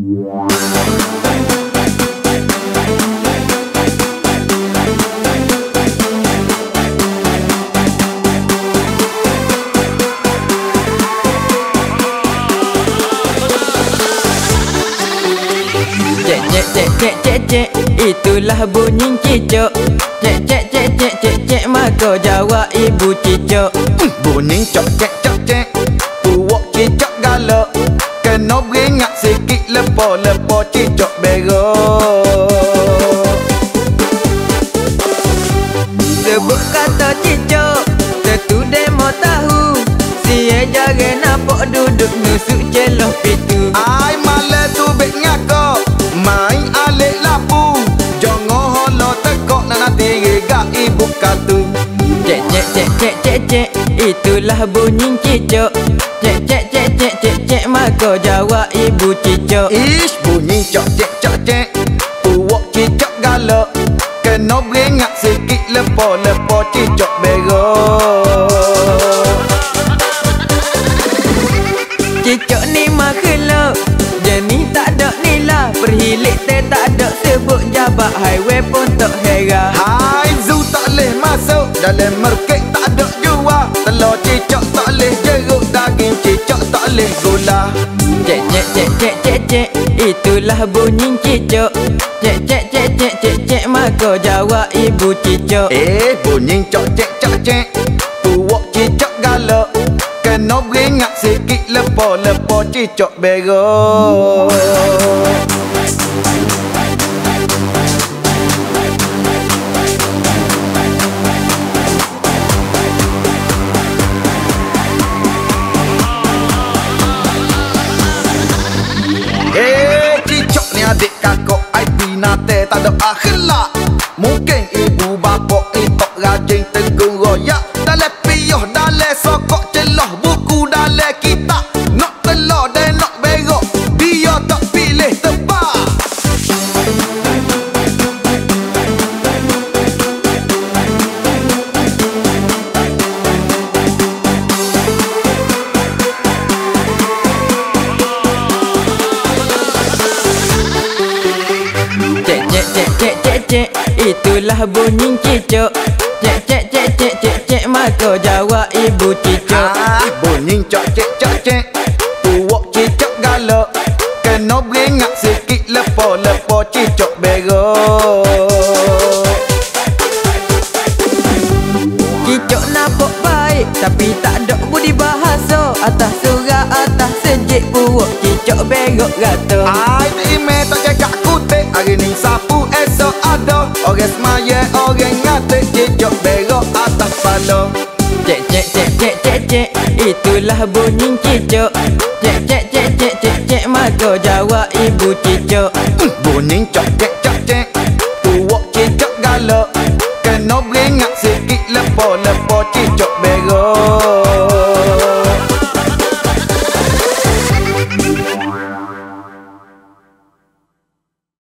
Cek, itulah bunyi cicak. Cek, maka jawab ibu cicak. Bunyi cok cek, puak cicak galak. Kena beringat sikit lepo cicak berok. Sebut kata cicak, tentu demo tahu. Sia jaga nampak duduk nusuk celah pitu. Ai malah tu bek ngakak, main alik lapu. Jangan holo tekok nanti gigak ibu katu. Cek, itulah bunyi cicak. Cek, maka jawab ibu cicak. Ish bunyi cok cek, puak cicak galak. Kena beringat sikit lepo cicak berok. Cicak ni makhluk jenis tak ada nilai. Perhilik teh tak ada sebut jabat. Highway pun tak heran. Hai zoo tak boleh masuk, dalam market tak ada jual. Telur cicak tak boleh jeruk, daging cicak tak boleh gula. Cek, itulah bunyi cicak. Cek, maka jawab ibu cicak. Bunyi cok cek, puak cicak galak. Kena beringat sikit lepo cicak berok. Cicak ni adik kakak ai binate tak ada akhlak. Mungkin ibu bapa itu rajin tegur royak. Dalam piyah, dalam sokok celah buku, dalam kitab. Nak telur dan nak berok, dia tak pilih tempat. Cek, itulah bunyi cicak. Cek, maka jawab ibu cicak. Bunyi cok cek, puak cicak galak. Kena beringat sikit lepo cicak berok. Cicak nampak baik tapi tak ada budi bahasa. Atas surah, atas sejik puak cicak berok rata. Ai email tak cakap kutik. Hari ni sapu esok ada. Orang semaya, orang ngatik. Cicak berok atas pala. Cek, itulah bunyi cicak. Cek, maka jawab ibu cicak. Bunyi cok cek, puak cicak galak. Kena beringat sikit lepo cicak berok.